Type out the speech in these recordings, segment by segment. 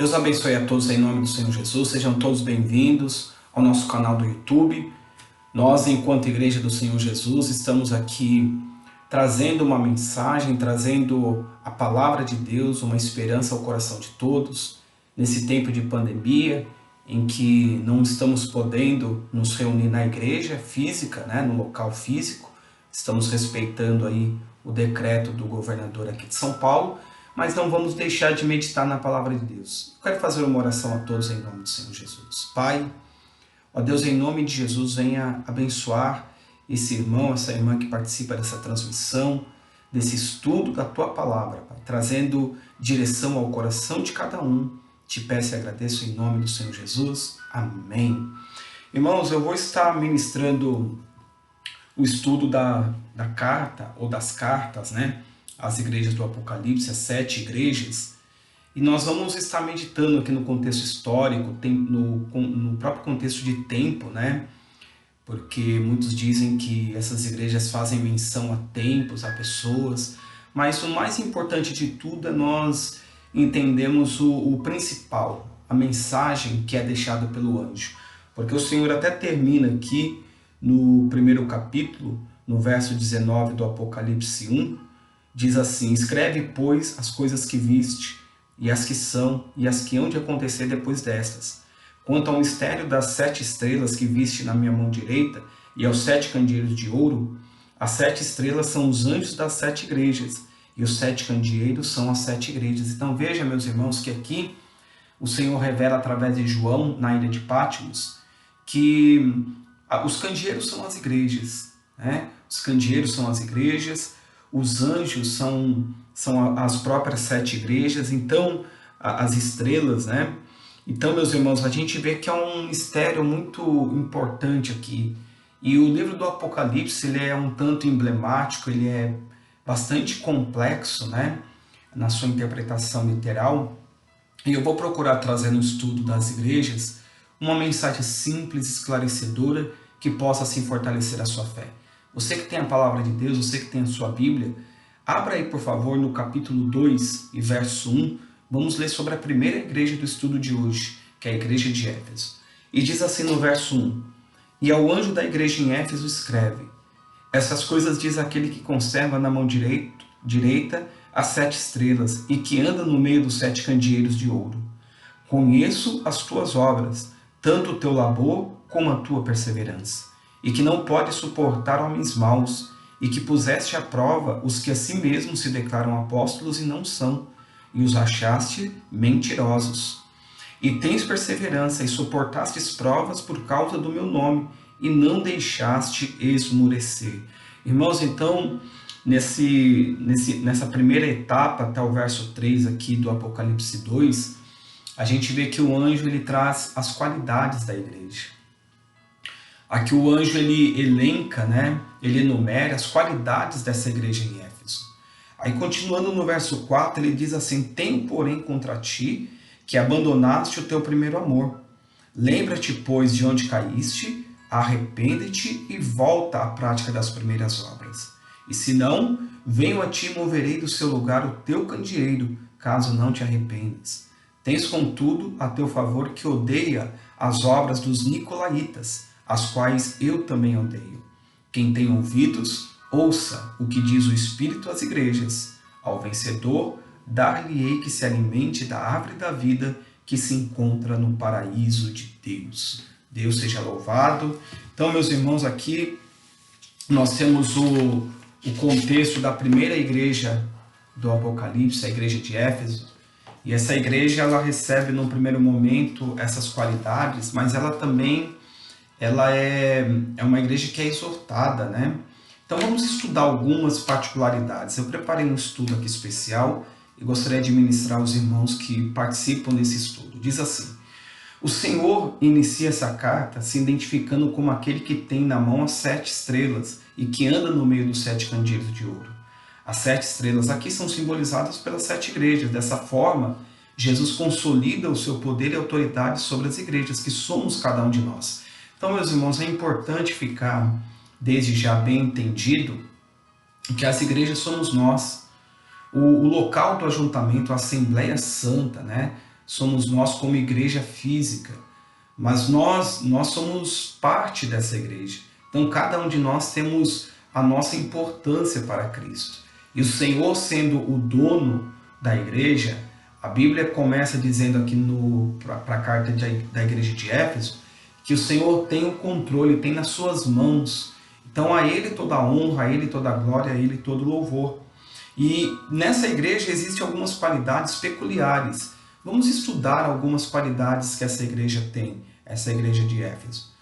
Deus abençoe a todos em nome do Senhor Jesus. Sejam todos bem-vindos ao nosso canal do YouTube. Nós, enquanto Igreja do Senhor Jesus, estamos aqui trazendo uma mensagem, trazendo a palavra de Deus, uma esperança ao coração de todos, nesse tempo de pandemia, em que não estamos podendo nos reunir na igreja física, no local físico. Estamos respeitando aí o decreto do governador aqui de São Paulo, mas não vamos deixar de meditar na palavra de Deus. Eu quero fazer uma oração a todos em nome do Senhor Jesus. Pai, ó Deus, em nome de Jesus, venha abençoar esse irmão, essa irmã que participa dessa transmissão, desse estudo da Tua Palavra, Pai, trazendo direção ao coração de cada um. Te peço e agradeço em nome do Senhor Jesus. Amém. Irmãos, eu vou estar ministrando o estudo da carta, ou das cartas, às igrejas do Apocalipse, as 7 igrejas, e nós vamos estar meditando aqui no contexto histórico, no próprio contexto de tempo, porque muitos dizem que essas igrejas fazem menção a tempos, a pessoas, mas o mais importante de tudo é nós entendemos o principal, a mensagem que é deixada pelo anjo, porque o Senhor até termina aqui no primeiro capítulo, no verso 19 do Apocalipse 1, diz assim: escreve, pois, as coisas que viste, e as que são, e as que hão de acontecer depois destas. Quanto ao mistério das 7 estrelas que viste na minha mão direita, e aos 7 candeeiros de ouro, as 7 estrelas são os anjos das 7 igrejas, e os 7 candeeiros são as 7 igrejas. Então veja, meus irmãos, que aqui o Senhor revela através de João, na ilha de Patmos, que os candeeiros são as igrejas, Os candeeiros são as igrejas, os anjos são as próprias 7 igrejas, então as estrelas, Então, meus irmãos, a gente vê que é um mistério muito importante aqui. E o livro do Apocalipse, ele é um tanto emblemático, ele é bastante complexo, na sua interpretação literal. E eu vou procurar trazer no estudo das igrejas uma mensagem simples, esclarecedora, que possa assim fortalecer a sua fé. Você que tem a palavra de Deus, você que tem a sua Bíblia, abra aí, por favor, no capítulo 2 e verso 1. Vamos ler sobre a primeira igreja do estudo de hoje, que é a igreja de Éfeso. E diz assim no verso 1: e ao anjo da igreja em Éfeso escreve: essas coisas diz aquele que conserva na mão direita as 7 estrelas e que anda no meio dos 7 candeeiros de ouro. Conheço as tuas obras, tanto o teu labor como a tua perseverança, e que não pode suportar homens maus, e que puseste à prova os que a si mesmos se declaram apóstolos e não são, e os achaste mentirosos. E tens perseverança, e suportastes provas por causa do meu nome, e não deixaste esmurecer. Irmãos, então, nessa primeira etapa, até o verso 3 aqui do Apocalipse 2, a gente vê que o anjo ele traz as qualidades da igreja. Aqui o anjo ele elenca, ele enumera as qualidades dessa igreja em Éfeso. Aí continuando no verso 4, ele diz assim: tenho, porém, contra ti que abandonaste o teu primeiro amor. Lembra-te, pois, de onde caíste, arrepende-te e volta à prática das primeiras obras. E se não, venho a ti e moverei do seu lugar o teu candeeiro, caso não te arrependas. Tens, contudo, a teu favor que odeia as obras dos nicolaítas, as quais eu também odeio. Quem tem ouvidos, ouça o que diz o Espírito às igrejas. Ao vencedor, dar-lhe-ei que se alimente da árvore da vida que se encontra no paraíso de Deus. Deus seja louvado. Então, meus irmãos, aqui nós temos o contexto da primeira igreja do Apocalipse, a igreja de Éfeso. E essa igreja ela recebe num primeiro momento essas qualidades, mas ela também é uma igreja que é exortada, Então vamos estudar algumas particularidades. Eu preparei um estudo aqui especial e gostaria de ministrar aos irmãos que participam desse estudo. Diz assim: o Senhor inicia essa carta se identificando como aquele que tem na mão as 7 estrelas e que anda no meio dos 7 candeeiros de ouro. As 7 estrelas aqui são simbolizadas pelas 7 igrejas. Dessa forma, Jesus consolida o seu poder e autoridade sobre as igrejas, que somos cada um de nós. Então, meus irmãos, é importante ficar desde já bem entendido que as igrejas somos nós. O local do ajuntamento, a Assembleia Santa, somos nós como igreja física, mas nós somos parte dessa igreja. Então cada um de nós temos a nossa importância para Cristo. E o Senhor sendo o dono da igreja, a Bíblia começa dizendo aqui para a carta da igreja de Éfeso, que o Senhor tem o controle, tem nas suas mãos. Então a Ele toda a honra, a Ele toda a glória, a Ele todo o louvor. E nessa igreja existem algumas qualidades peculiares. Vamos estudar algumas qualidades que essa igreja tem, essa igreja de Éfeso.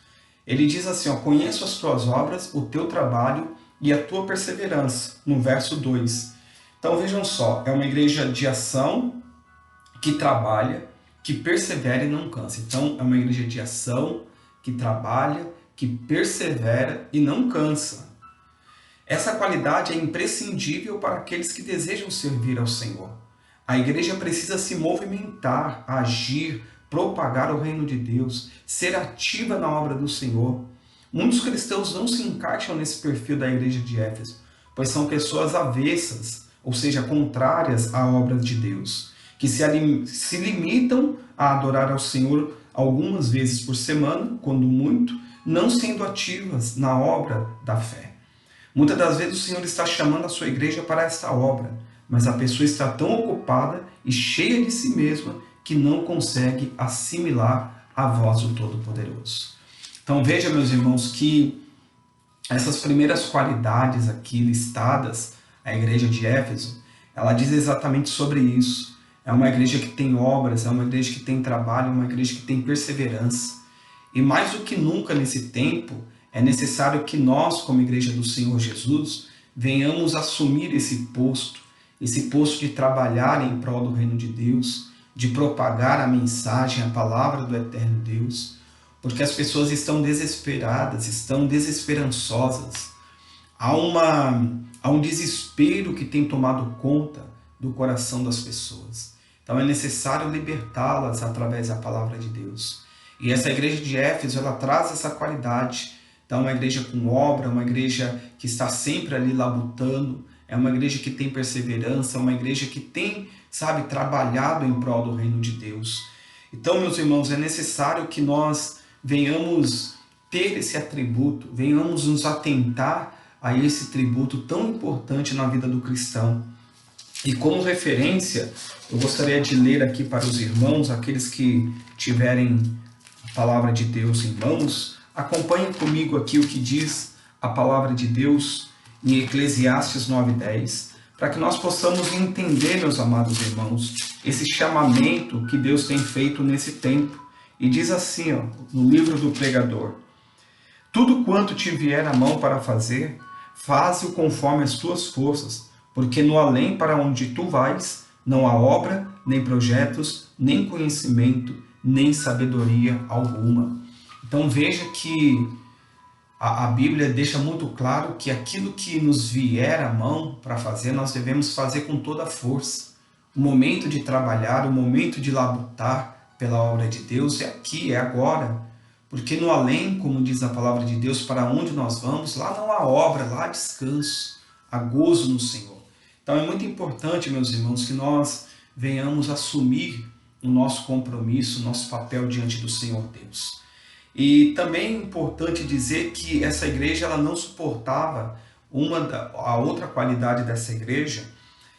Ele diz assim, conheço as tuas obras, o teu trabalho e a tua perseverança, no verso 2. Então vejam só, é uma igreja de ação, que trabalha, que persevera e não cansa. Então é uma igreja de ação, que trabalha, que persevera e não cansa. Essa qualidade é imprescindível para aqueles que desejam servir ao Senhor. A igreja precisa se movimentar, agir, propagar o reino de Deus, ser ativa na obra do Senhor. Muitos cristãos não se encaixam nesse perfil da igreja de Éfeso, pois são pessoas avessas, ou seja, contrárias à obra de Deus, que se limitam a adorar ao Senhor algumas vezes por semana, quando muito, não sendo ativas na obra da fé. Muitas das vezes o Senhor está chamando a sua igreja para esta obra, mas a pessoa está tão ocupada e cheia de si mesma que não consegue assimilar a voz do Todo-Poderoso. Então veja, meus irmãos, que essas primeiras qualidades aqui listadas, a igreja de Éfeso, ela diz exatamente sobre isso. É uma igreja que tem obras, é uma igreja que tem trabalho, é uma igreja que tem perseverança. E mais do que nunca nesse tempo, é necessário que nós, como igreja do Senhor Jesus, venhamos assumir esse posto de trabalhar em prol do reino de Deus, de propagar a mensagem, a palavra do eterno Deus, porque as pessoas estão desesperadas, estão desesperançosas. Há um desespero que tem tomado conta do coração das pessoas. Então é necessário libertá-las através da palavra de Deus. E essa igreja de Éfeso, ela traz essa qualidade. Então é uma igreja com obra, uma igreja que está sempre ali labutando, é uma igreja que tem perseverança, é uma igreja que tem, trabalhado em prol do reino de Deus. Então, meus irmãos, é necessário que nós venhamos ter esse atributo, venhamos nos atentar a esse tributo tão importante na vida do cristão. E como referência, eu gostaria de ler aqui para os irmãos, aqueles que tiverem a palavra de Deus em mãos, acompanhem comigo aqui o que diz a palavra de Deus em Eclesiastes 9:10, para que nós possamos entender, meus amados irmãos, esse chamamento que Deus tem feito nesse tempo. E diz assim, no livro do pregador: tudo quanto te vier à mão para fazer, faze-o conforme as tuas forças, porque no além para onde tu vais, não há obra, nem projetos, nem conhecimento, nem sabedoria alguma. Então veja que a Bíblia deixa muito claro que aquilo que nos vier à mão para fazer, nós devemos fazer com toda a força. O momento de trabalhar, o momento de labutar pela obra de Deus é aqui, é agora. Porque no além, como diz a palavra de Deus, para onde nós vamos, lá não há obra, lá há descanso, há gozo no Senhor. Então é muito importante, meus irmãos, que nós venhamos assumir o nosso compromisso, o nosso papel diante do Senhor Deus. E também é importante dizer que essa igreja ela não suportava, a outra qualidade dessa igreja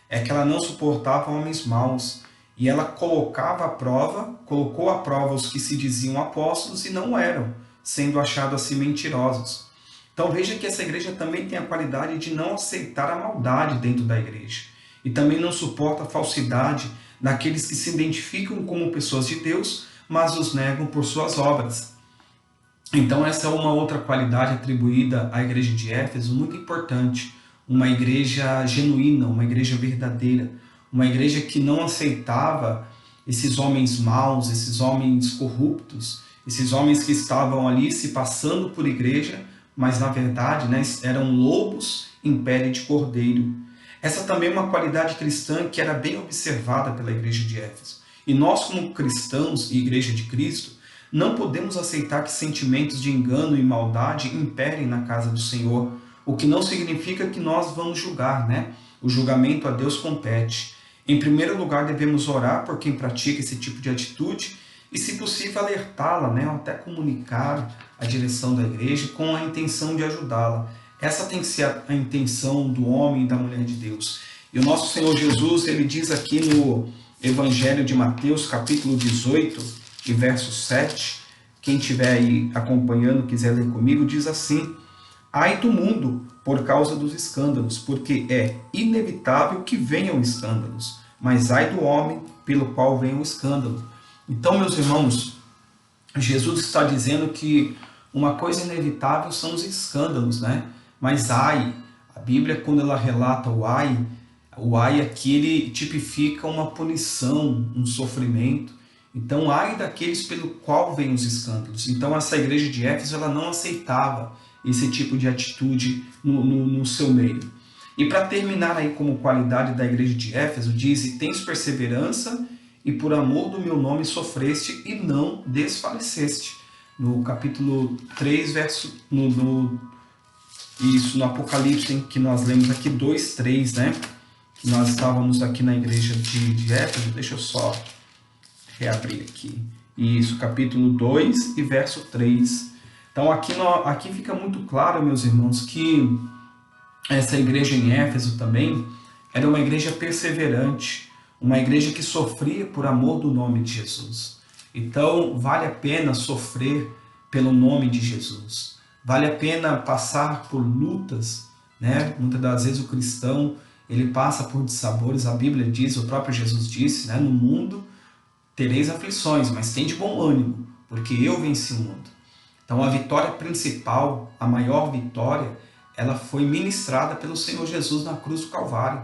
é que ela não suportava homens maus. E ela colocou à prova os que se diziam apóstolos e não eram, sendo achados assim mentirosos. Então veja que essa igreja também tem a qualidade de não aceitar a maldade dentro da igreja. E também não suporta a falsidade daqueles que se identificam como pessoas de Deus, mas os negam por suas obras. Então essa é uma outra qualidade atribuída à igreja de Éfeso, muito importante. Uma igreja genuína, uma igreja verdadeira. Uma igreja que não aceitava esses homens maus, esses homens corruptos, esses homens que estavam ali se passando por igreja, mas na verdade eram lobos em pele de cordeiro. Essa também é uma qualidade cristã que era bem observada pela igreja de Éfeso. E nós, como cristãos e igreja de Cristo, não podemos aceitar que sentimentos de engano e maldade imperem na casa do Senhor, o que não significa que nós vamos julgar, O julgamento a Deus compete. Em primeiro lugar, devemos orar por quem pratica esse tipo de atitude e, se possível, alertá-la, né, ou até comunicar a direção da igreja com a intenção de ajudá-la. Essa tem que ser a intenção do homem e da mulher de Deus. E o nosso Senhor Jesus, ele diz aqui no Evangelho de Mateus, capítulo 18, e verso 7, quem estiver aí acompanhando, quiser ler comigo, diz assim: ai do mundo por causa dos escândalos, porque é inevitável que venham escândalos, mas ai do homem pelo qual vem o escândalo. Então, meus irmãos, Jesus está dizendo que uma coisa inevitável são os escândalos, né? Mas ai, a Bíblia, quando ela relata o ai aqui ele tipifica uma punição, um sofrimento. Então, ai daqueles pelo qual vêm os escândalos. Então, essa igreja de Éfeso ela não aceitava esse tipo de atitude no seu meio. E para terminar aí como qualidade da igreja de Éfeso, diz: e tens perseverança, e por amor do meu nome sofreste, e não desfaleceste. No capítulo 3, verso... Isso, no Apocalipse, que nós lemos aqui, 2:3, né? Que nós estávamos aqui na igreja de Éfeso. Deixa eu só reabrir aqui. Isso, capítulo 2 e verso 3. Então aqui fica muito claro, meus irmãos, que essa igreja em Éfeso também era uma igreja perseverante, uma igreja que sofria por amor do nome de Jesus. Então vale a pena sofrer pelo nome de Jesus. Vale a pena passar por lutas, né? Muitas das vezes o cristão ele passa por dissabores. A Bíblia diz, o próprio Jesus disse, né? No mundo tereis aflições, mas tem de bom ânimo, porque eu venci o mundo. Então a vitória principal, a maior vitória, ela foi ministrada pelo Senhor Jesus na cruz do Calvário.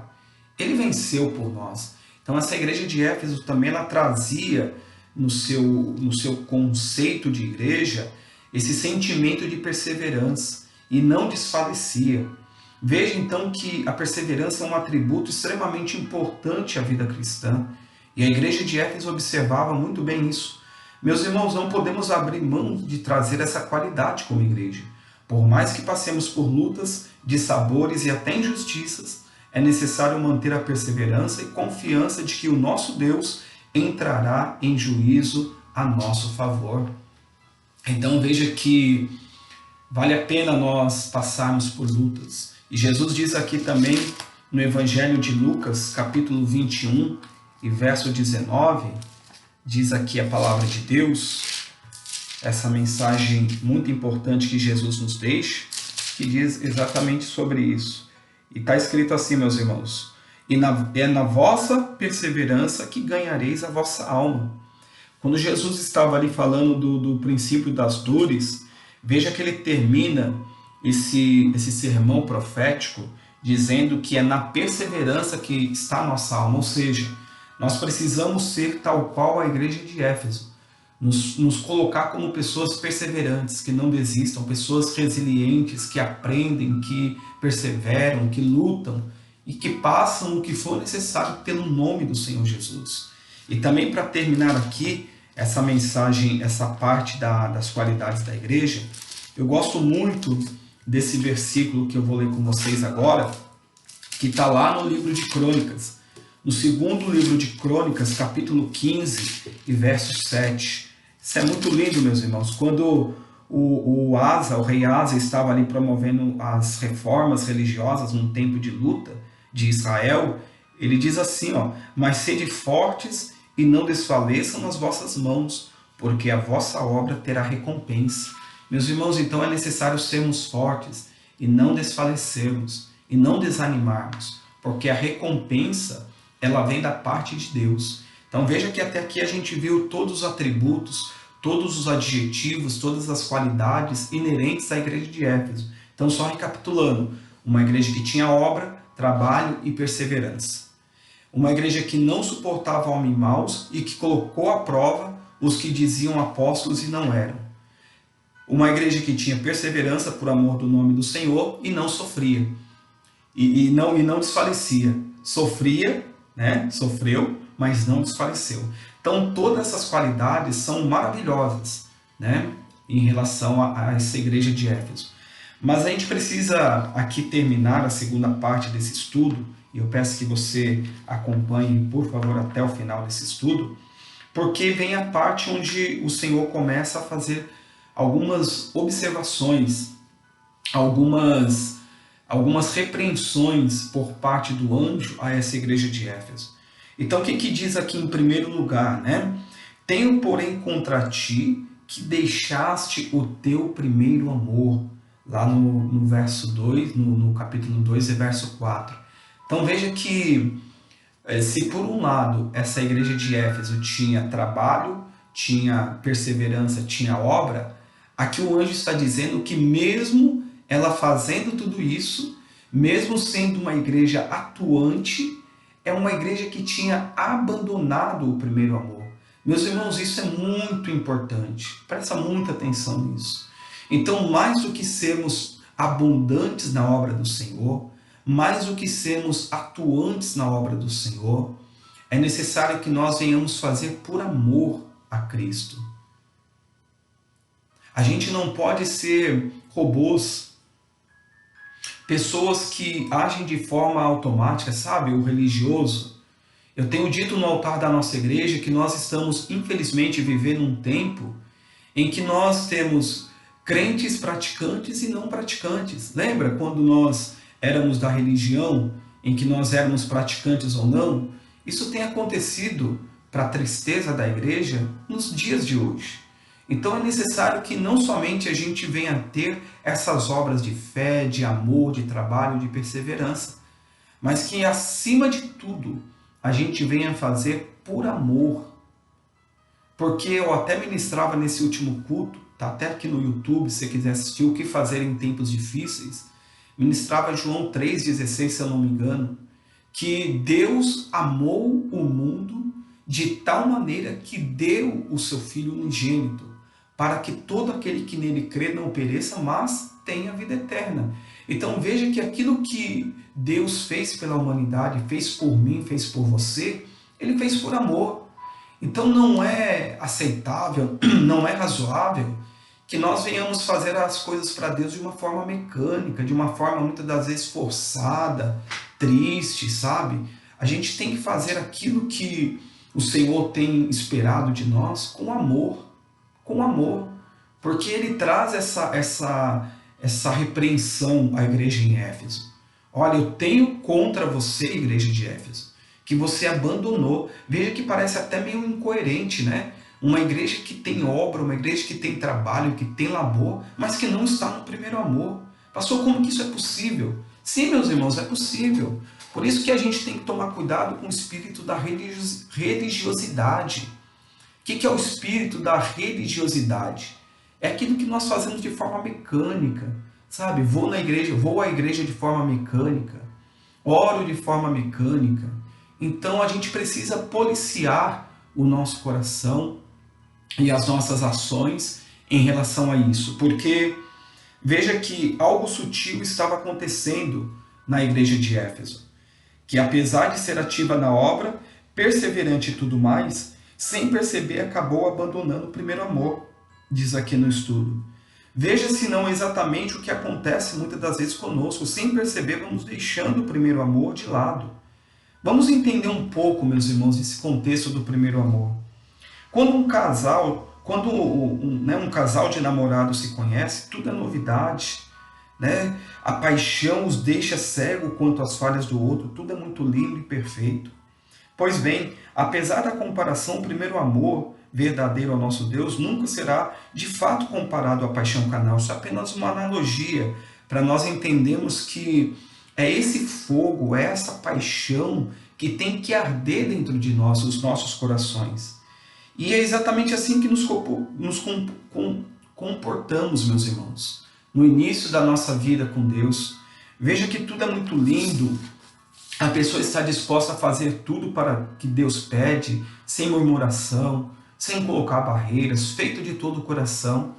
Ele venceu por nós. Então essa igreja de Éfeso também ela trazia no seu conceito de igreja esse sentimento de perseverança e não desfalecia. Veja então que a perseverança é um atributo extremamente importante à vida cristã. E a igreja de Éfeso observava muito bem isso. Meus irmãos, não podemos abrir mão de trazer essa qualidade como igreja. Por mais que passemos por lutas, dissabores e até injustiças, é necessário manter a perseverança e confiança de que o nosso Deus entrará em juízo a nosso favor. Então veja que vale a pena nós passarmos por lutas. E Jesus diz aqui também no Evangelho de Lucas, capítulo 21 e verso 19, diz aqui a palavra de Deus, essa mensagem muito importante que Jesus nos deixa, que diz exatamente sobre isso. E está escrito assim, meus irmãos: é na vossa perseverança que ganhareis a vossa alma. Quando Jesus estava ali falando do princípio das dores, veja que ele termina esse sermão profético dizendo que é na perseverança que está a nossa alma, ou seja, nós precisamos ser tal qual a igreja de Éfeso, nos colocar como pessoas perseverantes, que não desistam, pessoas resilientes, que aprendem, que perseveram, que lutam e que passam o que for necessário pelo nome do Senhor Jesus. E também para terminar aqui essa mensagem, essa parte das qualidades da igreja, eu gosto muito desse versículo que eu vou ler com vocês agora, que está lá no livro de Crônicas, no segundo livro de Crônicas, capítulo 15 e verso 7. Isso é muito lindo, meus irmãos. Quando o rei Asa estava ali promovendo as reformas religiosas num tempo de luta de Israel, ele diz assim, ó: mas sede fortes e não desfaleçam as vossas mãos, porque a vossa obra terá recompensa. Meus irmãos, então é necessário sermos fortes e não desfalecermos e não desanimarmos, porque a recompensa ela vem da parte de Deus. Então veja que até aqui a gente viu todos os atributos, todos os adjetivos, todas as qualidades inerentes à igreja de Éfeso. Então só recapitulando, uma igreja que tinha obra, trabalho e perseverança. Uma igreja que não suportava homens maus e que colocou à prova os que diziam apóstolos e não eram. Uma igreja que tinha perseverança por amor do nome do Senhor e não sofria. E não desfalecia. Sofria, né? Sofreu, mas não desfaleceu. Então todas essas qualidades são maravilhosas, né? Em relação a essa igreja de Éfeso. Mas a gente precisa aqui terminar a segunda parte desse estudo e eu peço que você acompanhe, por favor, até o final desse estudo, porque vem a parte onde o Senhor começa a fazer algumas observações, algumas repreensões por parte do anjo a essa igreja de Éfeso. Então, o que diz aqui em primeiro lugar, né? Tenho, porém, contra ti que deixaste o teu primeiro amor, lá no verso 2, no capítulo 2 e verso 4. Então, veja que, se por um lado essa igreja de Éfeso tinha trabalho, tinha perseverança, tinha obra, aqui o anjo está dizendo que mesmo ela fazendo tudo isso, mesmo sendo uma igreja atuante, é uma igreja que tinha abandonado o primeiro amor. Meus irmãos, isso é muito importante. Presta muita atenção nisso. Então, mais do que sermos abundantes na obra do Senhor, mais do que sermos atuantes na obra do Senhor, é necessário que nós venhamos fazer por amor a Cristo. A gente não pode ser robôs, pessoas que agem de forma automática, sabe? O religioso. Eu tenho dito no altar da nossa igreja que nós estamos, infelizmente, vivendo um tempo em que nós temos crentes praticantes e não praticantes. Lembra quando nós éramos da religião, em que nós éramos praticantes ou não? Isso tem acontecido, para a tristeza da igreja, nos dias de hoje. Então é necessário que não somente a gente venha ter essas obras de fé, de amor, de trabalho, de perseverança, mas que acima de tudo a gente venha fazer por amor. Porque eu até ministrava nesse último culto, tá até aqui no YouTube, se você quiser assistir, o que fazer em tempos difíceis, ministrava João 3,16, se eu não me engano, que Deus amou o mundo de tal maneira que deu o seu Filho unigênito, para que todo aquele que nele crê não pereça, mas tenha vida eterna. Então veja que aquilo que Deus fez pela humanidade, fez por mim, fez por você, Ele fez por amor. Então não é aceitável, não é razoável que nós venhamos fazer as coisas para Deus de uma forma mecânica, de uma forma muitas das vezes forçada, triste, sabe? A gente tem que fazer aquilo que o Senhor tem esperado de nós com amor, porque Ele traz essa repreensão à igreja em Éfeso. Olha, eu tenho contra você, igreja de Éfeso, que você abandonou. Veja que parece até meio incoerente, né? Uma igreja que tem obra, uma igreja que tem trabalho, que tem labor, mas que não está no primeiro amor. Pastor, como que isso é possível? Sim, meus irmãos, é possível. Por isso que a gente tem que tomar cuidado com o espírito da religiosidade. O que é o espírito da religiosidade? É aquilo que nós fazemos de forma mecânica, sabe? Vou à igreja de forma mecânica, oro de forma mecânica. Então a gente precisa policiar o nosso coração e as nossas ações em relação a isso, porque veja que algo sutil estava acontecendo na igreja de Éfeso, que apesar de ser ativa na obra, perseverante e tudo mais, sem perceber acabou abandonando o primeiro amor, diz aqui no estudo. Veja se não exatamente o que acontece muitas das vezes conosco, sem perceber vamos deixando o primeiro amor de lado. Vamos entender um pouco, meus irmãos, esse contexto do primeiro amor. Quando um casal de namorados se conhece, tudo é novidade, né? A paixão os deixa cego quanto às falhas do outro, tudo é muito lindo e perfeito. Pois bem, apesar da comparação, o primeiro amor verdadeiro ao nosso Deus nunca será de fato comparado à paixão carnal. Isso é apenas uma analogia para nós entendermos que é esse fogo, é essa paixão que tem que arder dentro de nós, os nossos corações. E é exatamente assim que nos comportamos, meus irmãos, no início da nossa vida com Deus. Veja que tudo é muito lindo, a pessoa está disposta a fazer tudo para que Deus pede, sem murmuração, sem colocar barreiras, feito de todo o coração.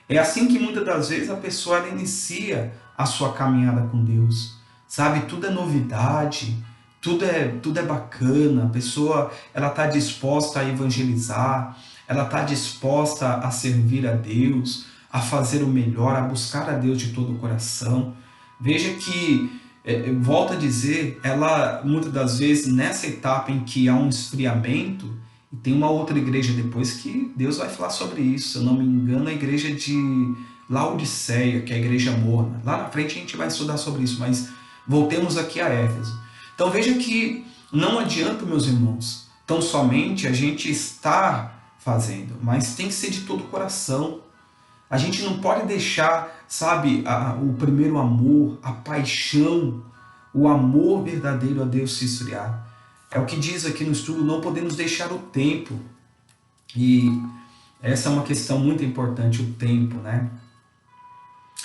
É assim que muitas das vezes a pessoa ela inicia a sua caminhada com Deus. Sabe, tudo é novidade, tudo é bacana, a pessoa ela está disposta a evangelizar, ela está disposta a servir a Deus, a fazer o melhor, a buscar a Deus de todo o coração. Veja que volto a dizer, ela muitas das vezes nessa etapa em que há um esfriamento, e tem uma outra igreja depois que Deus vai falar sobre isso, se eu não me engano, a igreja de Laodiceia, que é a igreja morna. Lá na frente a gente vai estudar sobre isso, mas voltemos aqui a Éfeso. Então veja que não adianta, meus irmãos, tão somente a gente estar fazendo, mas tem que ser de todo o coração. A gente não pode deixar, sabe, o primeiro amor, a paixão, o amor verdadeiro a Deus se esfriar. É o que diz aqui no estudo, não podemos deixar o tempo. E essa é uma questão muito importante, o tempo, né?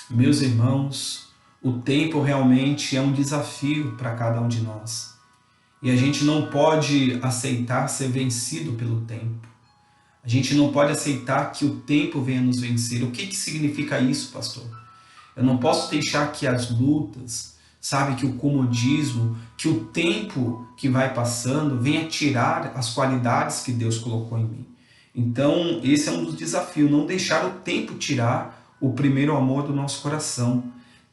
Meus irmãos, o tempo realmente é um desafio para cada um de nós. E a gente não pode aceitar ser vencido pelo tempo. A gente não pode aceitar que o tempo venha nos vencer. O que significa isso, pastor? Eu não posso deixar que as lutas, sabe, que o comodismo, que o tempo que vai passando venha tirar as qualidades que Deus colocou em mim. Então, esse é um dos desafios, não deixar o tempo tirar o primeiro amor do nosso coração.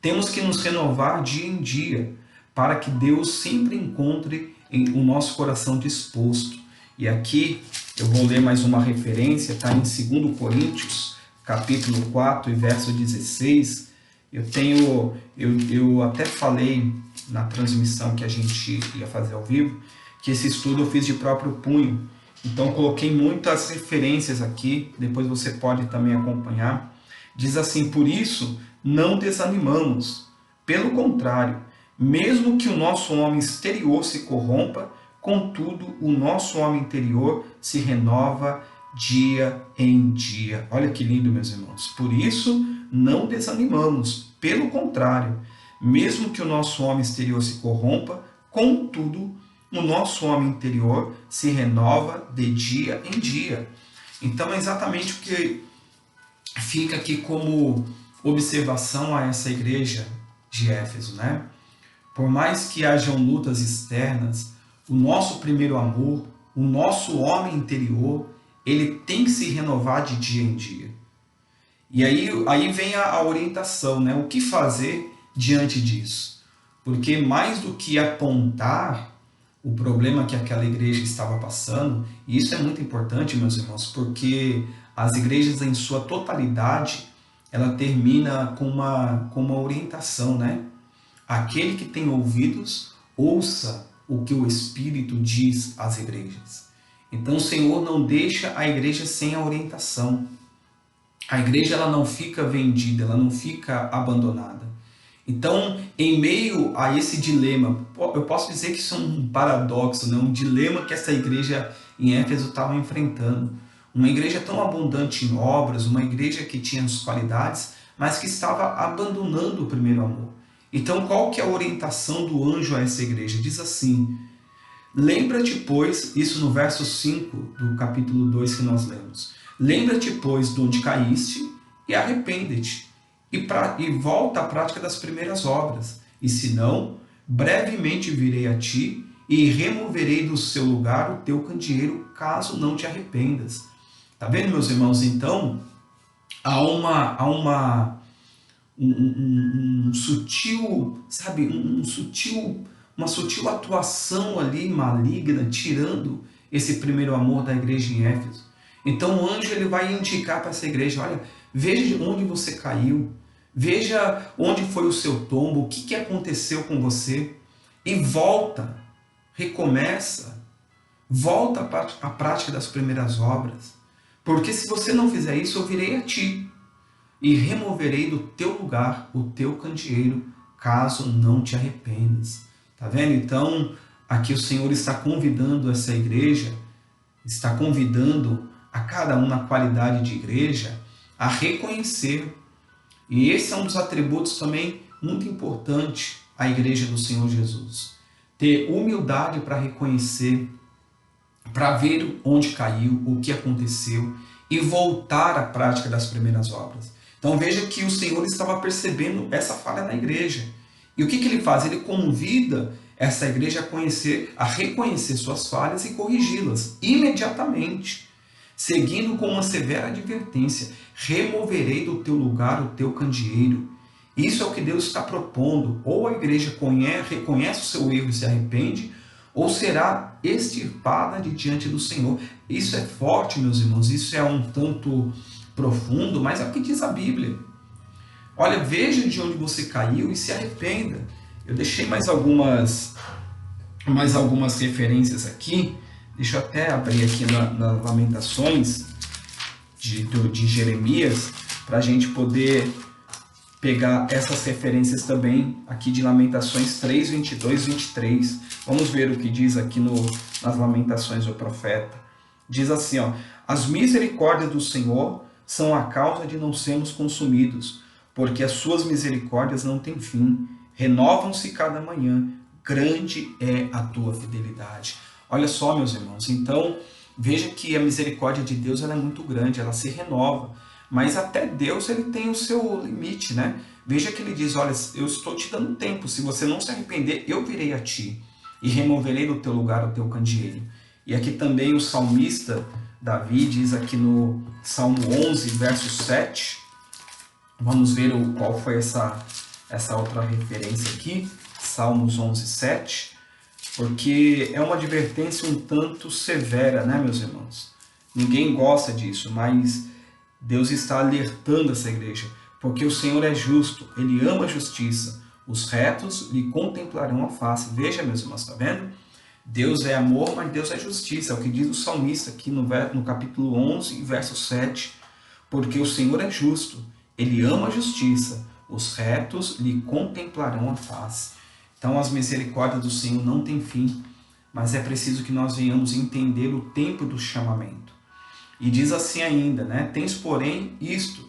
Temos que nos renovar dia em dia, para que Deus sempre encontre o nosso coração disposto. E aqui eu vou ler mais uma referência, está em 2 Coríntios, capítulo 4 e verso 16. Eu até falei na transmissão que a gente ia fazer ao vivo, que esse estudo eu fiz de próprio punho. Então coloquei muitas referências aqui, depois você pode também acompanhar. Diz assim: por isso não desanimamos, pelo contrário, mesmo que o nosso homem exterior se corrompa, contudo o nosso homem interior se renova dia em dia. Olha que lindo, meus irmãos. Por isso não desanimamos, pelo contrário, mesmo que o nosso homem exterior se corrompa, contudo o nosso homem interior se renova de dia em dia. Então é exatamente o que fica aqui como observação a essa igreja de Éfeso, né? Por mais que hajam lutas externas, o nosso primeiro amor, o nosso homem interior, ele tem que se renovar de dia em dia. E aí vem a orientação, né? O que fazer diante disso? Porque mais do que apontar o problema que aquela igreja estava passando, e isso é muito importante, meus irmãos, porque as igrejas em sua totalidade, ela termina com uma orientação, né? Aquele que tem ouvidos, ouça o que o Espírito diz às igrejas. Então o Senhor não deixa a igreja sem a orientação. A igreja ela não fica vendida, ela não fica abandonada. Então, em meio a esse dilema, eu posso dizer que isso é um paradoxo, né? Um dilema que essa igreja em Éfeso estava enfrentando. Uma igreja tão abundante em obras, uma igreja que tinha as qualidades, mas que estava abandonando o primeiro amor. Então, qual que é a orientação do anjo a essa igreja? Diz assim: lembra-te, pois, isso no verso 5 do capítulo 2 que nós lemos. Lembra-te, pois, de onde caíste e arrepende-te e volta à prática das primeiras obras. E se não, brevemente virei a ti e removerei do seu lugar o teu candeeiro, caso não te arrependas. Tá vendo, meus irmãos? Então, há um sutil, sabe, uma sutil atuação ali maligna, tirando esse primeiro amor da igreja em Éfeso. Então o anjo ele vai indicar para essa igreja: olha, veja onde você caiu, veja onde foi o seu tombo, o que aconteceu com você, e volta, recomeça, volta à prática das primeiras obras. Porque se você não fizer isso, eu virei a ti e removerei do teu lugar o teu candeeiro, caso não te arrependas. Tá vendo? Então, aqui o Senhor está convidando essa igreja, está convidando a cada um na qualidade de igreja a reconhecer. E esse é um dos atributos também muito importante à igreja do Senhor Jesus. Ter humildade para reconhecer, para ver onde caiu, o que aconteceu e voltar à prática das primeiras obras. Então veja que o Senhor estava percebendo essa falha na igreja. E o que ele faz? Ele convida essa igreja a reconhecer suas falhas e corrigi-las imediatamente, seguindo com uma severa advertência: removerei do teu lugar o teu candeeiro Isso é o que Deus está propondo. Ou a igreja reconhece o seu erro e se arrepende, ou será extirpada de diante do Senhor. Isso é forte, meus irmãos, isso é um tanto profundo, mas é o que diz a Bíblia. Olha, veja de onde você caiu e se arrependa. Eu deixei mais algumas referências aqui. Deixa eu até abrir aqui nas Lamentações de Jeremias, para a gente poder pegar essas referências também aqui de Lamentações 3, 22, 23. Vamos ver o que diz aqui nas Lamentações do profeta. Diz assim, ó: as misericórdias do Senhor são a causa de não sermos consumidos, porque as suas misericórdias não têm fim, renovam-se cada manhã, grande é a tua fidelidade. Olha só, meus irmãos, então veja que a misericórdia de Deus ela é muito grande, ela se renova, mas até Deus ele tem o seu limite, né? Veja que ele diz, olha, eu estou te dando tempo, se você não se arrepender, eu virei a ti e removerei do teu lugar o teu candeeiro. E aqui também o salmista Davi diz aqui no Salmo 11, verso 7, vamos ver qual foi essa outra referência aqui, Salmos 11, 7, porque é uma advertência um tanto severa, né, meus irmãos? Ninguém gosta disso, mas Deus está alertando essa igreja, porque o Senhor é justo, Ele ama a justiça, os retos lhe contemplarão a face. Veja, meus irmãos, está vendo? Deus é amor, mas Deus é justiça, é o que diz o salmista aqui no capítulo 11, verso 7, porque o Senhor é justo, Ele ama a justiça, os retos lhe contemplarão a face. Então as misericórdias do Senhor não têm fim, mas é preciso que nós venhamos entender o tempo do chamamento. E diz assim ainda, né? Tens, porém, isto,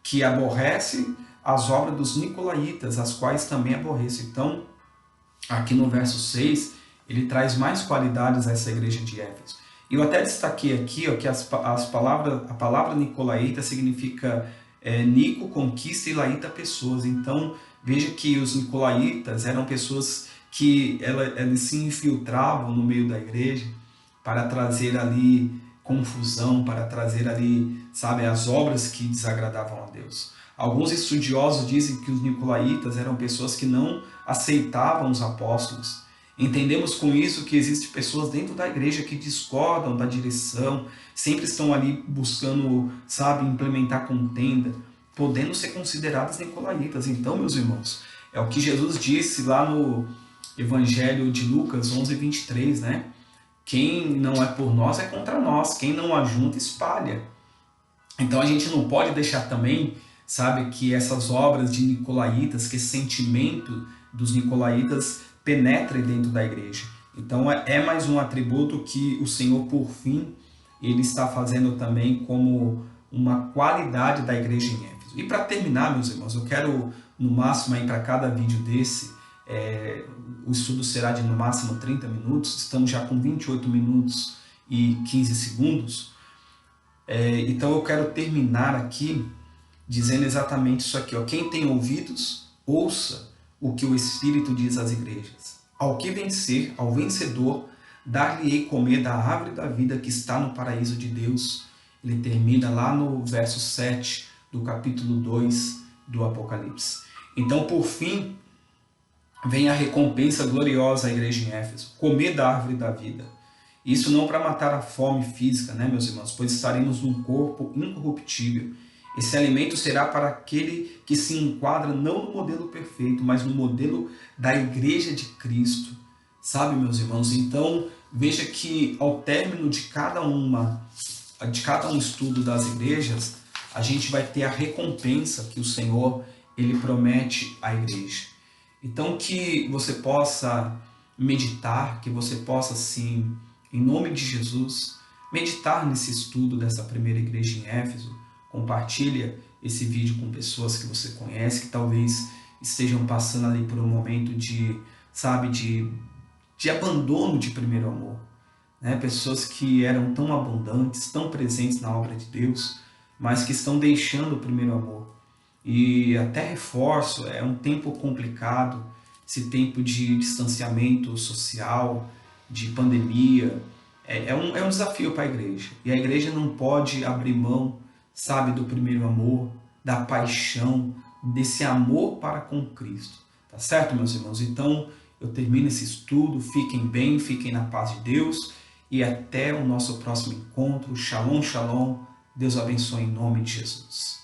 que aborrece as obras dos nicolaítas, as quais também aborrece. Então, aqui no verso 6, ele traz mais qualidades a essa igreja de Éfeso. Eu até destaquei aqui ó, que a palavra nicolaíta significa Nico, conquista, e laíta, pessoas. Então, veja que os nicolaítas eram pessoas que eles se infiltravam no meio da igreja para trazer ali confusão, para trazer ali, sabe, as obras que desagradavam a Deus. Alguns estudiosos dizem que os nicolaítas eram pessoas que não aceitavam os apóstolos. Entendemos com isso que existem pessoas dentro da igreja que discordam da direção, sempre estão ali buscando, sabe, implementar contenda, podendo ser consideradas nicolaítas. Então, meus irmãos, é o que Jesus disse lá no Evangelho de Lucas 11, 23, né? Quem não é por nós é contra nós, quem não ajunta espalha. Então a gente não pode deixar também, sabe, que essas obras de nicolaítas, que esse sentimento dos nicolaítas penetre dentro da igreja. Então é mais um atributo que o Senhor, por fim, ele está fazendo também como uma qualidade da igreja em Éfeso. E para terminar, meus irmãos, eu quero no máximo aí para cada vídeo desse, o estudo será de no máximo 30 minutos, estamos já com 28 minutos e 15 segundos, então eu quero terminar aqui dizendo exatamente isso aqui, ó. Quem tem ouvidos, ouça o que o Espírito diz às igrejas. Ao que vencer, ao vencedor, dar-lhe-ei comer da árvore da vida que está no paraíso de Deus. Ele termina lá no verso 7 do capítulo 2 do Apocalipse. Então, por fim, vem a recompensa gloriosa à igreja em Éfeso, comer da árvore da vida. Isso não para matar a fome física, né, meus irmãos, pois estaremos num corpo incorruptível. Esse alimento será para aquele que se enquadra não no modelo perfeito, mas no modelo da igreja de Cristo. Sabe, meus irmãos? Então, veja que ao término de cada um estudo das igrejas, a gente vai ter a recompensa que o Senhor ele promete à igreja. Então, que você possa meditar, que você possa, sim, em nome de Jesus, meditar nesse estudo dessa primeira igreja em Éfeso. Compartilha esse vídeo com pessoas que você conhece, que talvez estejam passando ali por um momento de abandono de primeiro amor. Né? Pessoas que eram tão abundantes, tão presentes na obra de Deus, mas que estão deixando o primeiro amor. E até reforço, é um tempo complicado, esse tempo de distanciamento social, de pandemia, é um desafio para a igreja. E a igreja não pode abrir mão, sabe, do primeiro amor, da paixão, desse amor para com Cristo. Tá certo, meus irmãos? Então, eu termino esse estudo. Fiquem bem, fiquem na paz de Deus e até o nosso próximo encontro. Shalom, shalom. Deus abençoe em nome de Jesus.